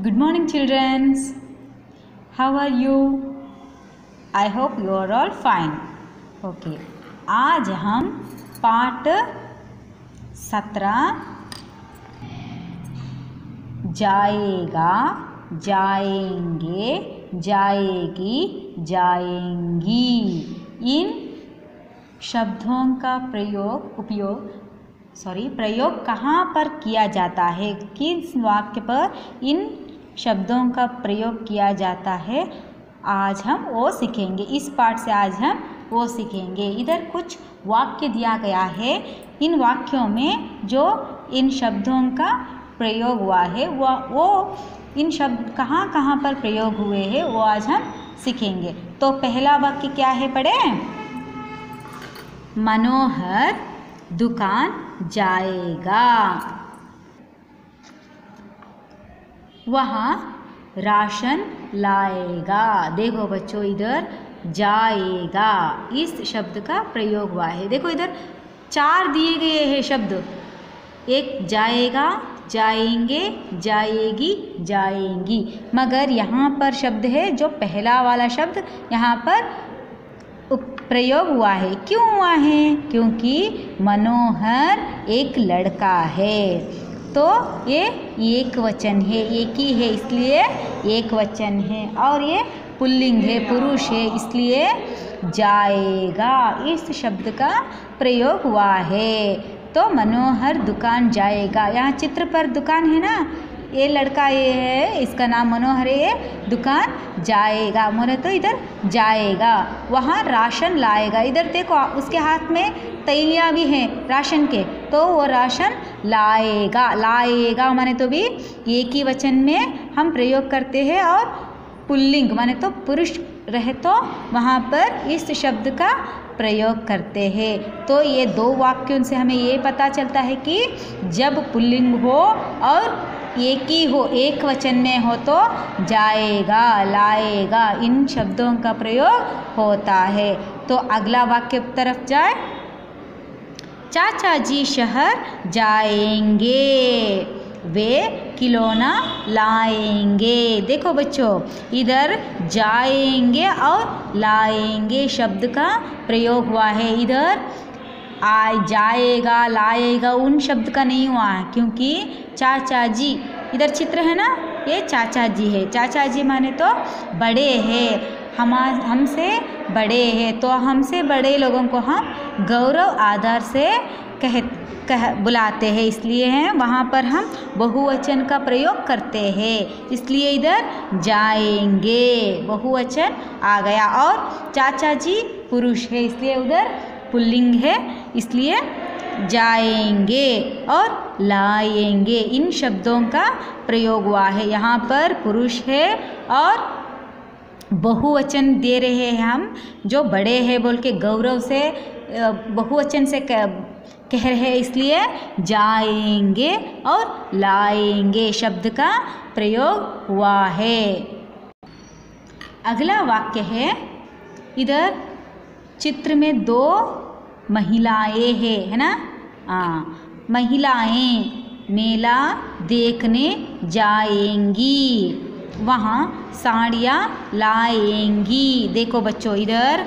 Good morning, children. How are you? I hope you are all fine. Okay. आज हम पाठ 17 जाएगा, जाएंगे, जाएगी, जाएंगी इन शब्दों का प्रयोग कहाँ पर किया जाता है, किस वाक्य पर इन शब्दों का प्रयोग किया जाता है, आज हम वो सीखेंगे। इस पाठ से आज हम वो सीखेंगे। इधर कुछ वाक्य दिया गया है। इन वाक्यों में जो इन शब्दों का प्रयोग हुआ है वो इन शब्द कहाँ कहाँ पर प्रयोग हुए हैं वो आज हम सीखेंगे। तो पहला वाक्य क्या है, पढ़े। मनोहर दुकान जाएगा, वहाँ राशन लाएगा। देखो बच्चों, इधर जाएगा इस शब्द का प्रयोग हुआ है। देखो इधर 4 दिए गए हैं शब्द, एक जाएगा, जाएंगे, जाएगी, जाएंगी, मगर यहाँ पर शब्द है जो पहला वाला शब्द यहाँ पर प्रयोग हुआ है। क्यों हुआ है? क्योंकि मनोहर एक लड़का है, तो ये एक वचन है, एक ही है इसलिए एक वचन है, और ये पुल्लिंग है, पुरुष है, इसलिए जाएगा इस शब्द का प्रयोग हुआ है। तो मनोहर दुकान जाएगा, यहाँ चित्र पर दुकान है ना, ये लड़का ये है, इसका नाम मनोहर है, ये दुकान जाएगा, मोरे तो इधर जाएगा, वहाँ राशन लाएगा। इधर देखो उसके हाथ में तैलियाँ भी हैं राशन के, तो वो राशन लाएगा। लाएगा माने तो भी एक ही वचन में हम प्रयोग करते हैं, और पुल्लिंग माने तो पुरुष रहे तो वहाँ पर इस शब्द का प्रयोग करते हैं। तो ये 2 वाक्यों से हमें ये पता चलता है कि जब पुल्लिंग हो और एक ही हो, एक वचन में हो, तो जाएगा, लाएगा इन शब्दों का प्रयोग होता है। तो अगला वाक्य तरफ जाए। चाचा जी शहर जाएंगे, वे खिलौना लाएंगे। देखो बच्चों, इधर जाएंगे और लाएंगे शब्द का प्रयोग हुआ है। इधर जाएगा, लाएगा उन शब्द का नहीं हुआ है, क्योंकि चाचा जी, इधर चित्र है ना, ये चाचा जी है। चाचा जी माने तो बड़े हैं, हमसे बड़े हैं, तो हमसे बड़े लोगों को हम गौरव आदर से बुलाते हैं, इसलिए हैं वहाँ पर हम बहुवचन का प्रयोग करते हैं, इसलिए इधर जाएंगे बहुवचन आ गया। और चाचा जी पुरुष है, इसलिए उधर पुल्लिंग है, इसलिए जाएंगे और लाएंगे इन शब्दों का प्रयोग हुआ है। यहाँ पर पुरुष है और बहुवचन दे रहे हैं हम, जो बड़े हैं बोल के गौरव से बहुवचन से कह रहे हैं, इसलिए जाएंगे और लाएंगे शब्द का प्रयोग हुआ है। अगला वाक्य है, इधर चित्र में 2 महिलाएं हैं, है ना। महिलाएं मेला देखने जाएंगी, वहाँ साड़ियाँ लाएंगी। देखो बच्चों, इधर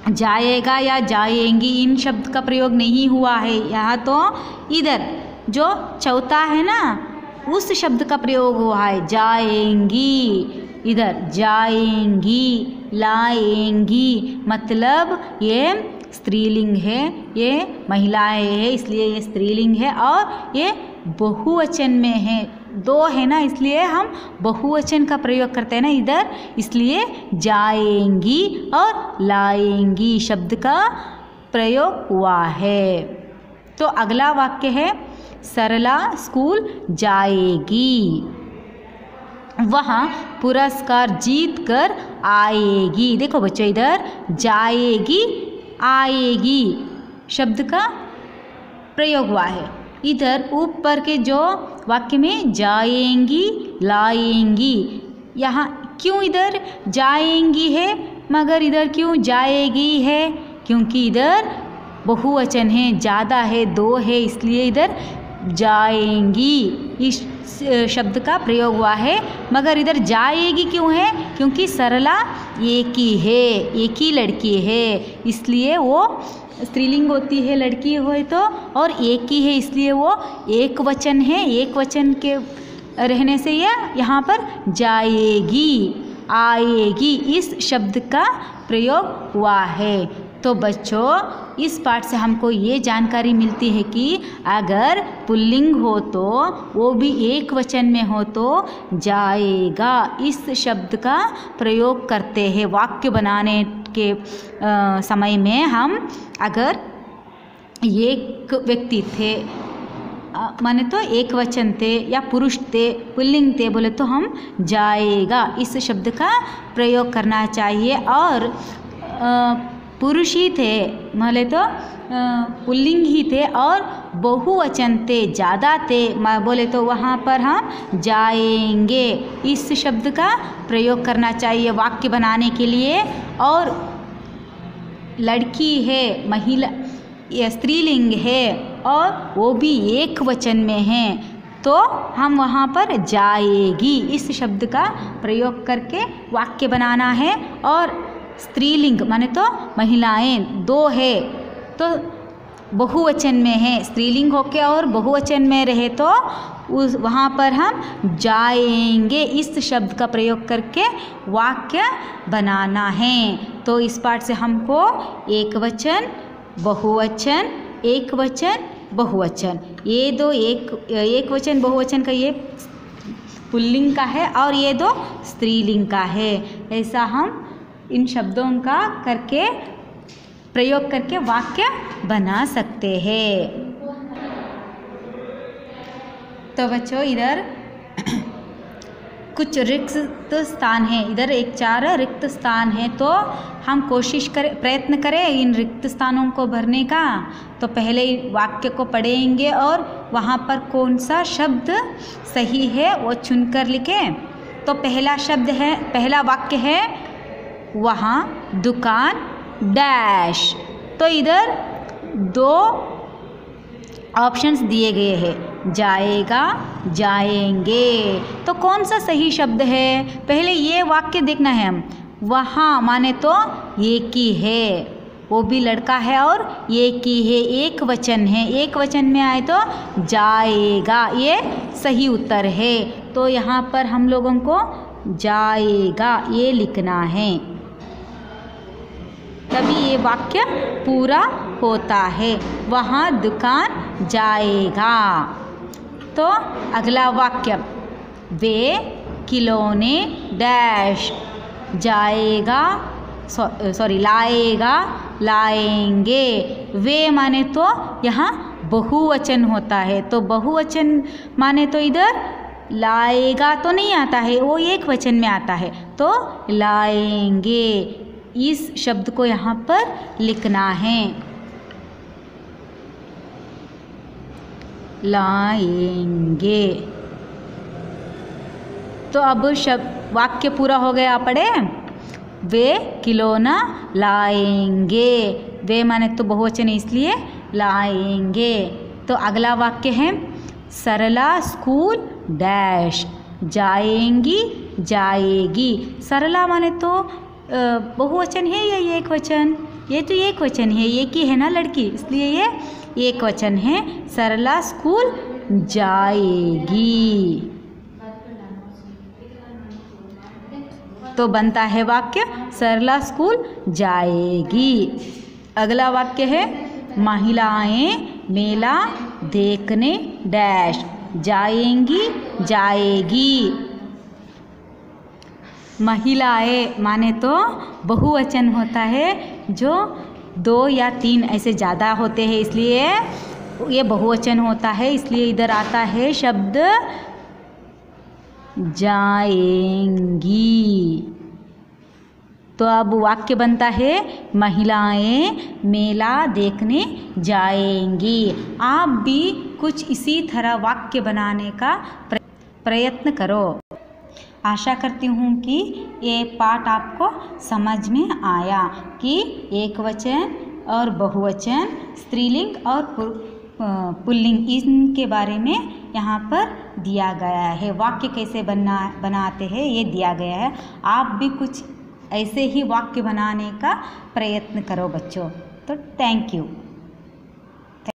जाएगा या जाएंगी इन शब्द का प्रयोग नहीं हुआ है, यहाँ तो इधर जो चौथा है ना उस शब्द का प्रयोग हुआ है, जाएंगी। इधर जाएंगी, लाएंगी, मतलब ये स्त्रीलिंग है, ये महिलाएं है, इसलिए ये स्त्रीलिंग है, और ये बहुवचन में है, 2 है ना, इसलिए हम बहुवचन का प्रयोग करते हैं ना इधर, इसलिए जाएंगी और लाएंगी शब्द का प्रयोग हुआ है। तो अगला वाक्य है, सरला स्कूल जाएगी, वहाँ पुरस्कार जीत कर आएगी। देखो बच्चों, इधर जाएगी, आएगी शब्द का प्रयोग हुआ है। इधर ऊपर के जो वाक्य में जाएंगी, लाएंगी, यहाँ क्यों इधर जाएंगी है मगर इधर क्यों जाएगी है? क्योंकि इधर बहुवचन है, ज़्यादा है, 2 है, इसलिए इधर जाएंगी इस शब्द का प्रयोग हुआ है, मगर इधर जाएगी क्यों है? क्योंकि सरला एक ही है, एक ही लड़की है, इसलिए वो स्त्रीलिंग होती है लड़की हो तो, और एक ही है इसलिए वो एक वचन है। एक वचन के रहने से यह यहाँ पर जाएगी, आएगी इस शब्द का प्रयोग हुआ है। तो बच्चों इस पाठ से हमको ये जानकारी मिलती है कि अगर पुल्लिंग हो तो वो भी एक वचन में हो तो जाएगा इस शब्द का प्रयोग करते हैं। वाक्य बनाने के समय में हम अगर एक व्यक्ति थे माने तो एक वचन थे या पुरुष थे, पुल्लिंग थे बोले तो हम जाएगा इस शब्द का प्रयोग करना चाहिए। और पुरुष ही थे बोले तो पुल्लिंग ही थे, और बहुवचन थे, ज़्यादा थे बोले तो वहाँ पर हम जाएंगे इस शब्द का प्रयोग करना चाहिए वाक्य बनाने के लिए। और लड़की है, महिला या स्त्रीलिंग है और वो भी एक वचन में है तो हम वहाँ पर जाएगी इस शब्द का प्रयोग करके वाक्य बनाना है। और स्त्रीलिंग माने तो महिलाएं दो है तो बहुवचन में है, स्त्रीलिंग होके और बहुवचन में रहे तो उस वहाँ पर हम जाएंगे इस शब्द का प्रयोग करके वाक्य बनाना है। तो इस पाठ से हमको एक वचन, बहुवचन, एक वचन, बहुवचन, ये दो एक वचन बहुवचन का ये पुल्लिंग का है और ये दो स्त्रीलिंग का है। ऐसा हम इन शब्दों का करके प्रयोग करके वाक्य बना सकते हैं। तो बच्चों इधर कुछ रिक्त स्थान है, इधर एक 4 रिक्त स्थान है तो हम कोशिश करें, प्रयत्न करें इन रिक्त स्थानों को भरने का। तो पहले वाक्य को पढ़ेंगे और वहाँ पर कौन सा शब्द सही है वो चुनकर लिखें। तो पहला शब्द है, पहला वाक्य है वहाँ दुकान डैश। तो इधर 2 ऑप्शंस दिए गए हैं, जाएगा, जाएंगे। तो कौन सा सही शब्द है? पहले ये वाक्य देखना है हम। वहाँ माने तो एक ही है, वो भी लड़का है और एक ही है, एक वचन है, एक वचन में आए तो जाएगा, ये सही उत्तर है। तो यहाँ पर हम लोगों को जाएगा ये लिखना है, तभी ये वाक्य पूरा होता है। वहाँ दुकान जाएगा। तो अगला वाक्य वे खिलौने डैश जाएगा, लाएगा, लाएंगे। वे माने तो यहाँ बहुवचन होता है, तो बहुवचन माने तो इधर लाएगा तो नहीं आता है, वो एक वचन में आता है। तो लाएंगे इस शब्द को यहाँ पर लिखना है, लाएंगे। तो अब वाक्य पूरा हो गया, पढ़े वे खिलौना लाएंगे। वे माने तो बहुवचन इसलिए लाएंगे। तो अगला वाक्य है सरला स्कूल डैश जाएंगी, जाएगी। सरला माने तो बहुवचन है या एक वचन? ये तो एक वचन है, एक ही है ना लड़की, इसलिए ये एक वचन है। सरला स्कूल जाएगी। तो बनता है वाक्य सरला स्कूल जाएगी। अगला वाक्य है महिलाएं मेला देखने डैश जाएंगी, जाएगी। महिलाएं माने तो बहुवचन होता है, जो 2 या 3 ऐसे ज़्यादा होते हैं, इसलिए ये बहुवचन होता है। इसलिए इधर आता है शब्द जाएंगी। तो अब वाक्य बनता है महिलाएं मेला देखने जाएंगी। आप भी कुछ इसी तरह वाक्य बनाने का प्रयत्न करो। आशा करती हूँ कि ये पाठ आपको समझ में आया कि एक वचन और बहुवचन, स्त्रीलिंग और पुल्लिंग इनके बारे में यहाँ पर दिया गया है। वाक्य कैसे बनाते हैं ये दिया गया है। आप भी कुछ ऐसे ही वाक्य बनाने का प्रयत्न करो बच्चों। तो थैंक यू।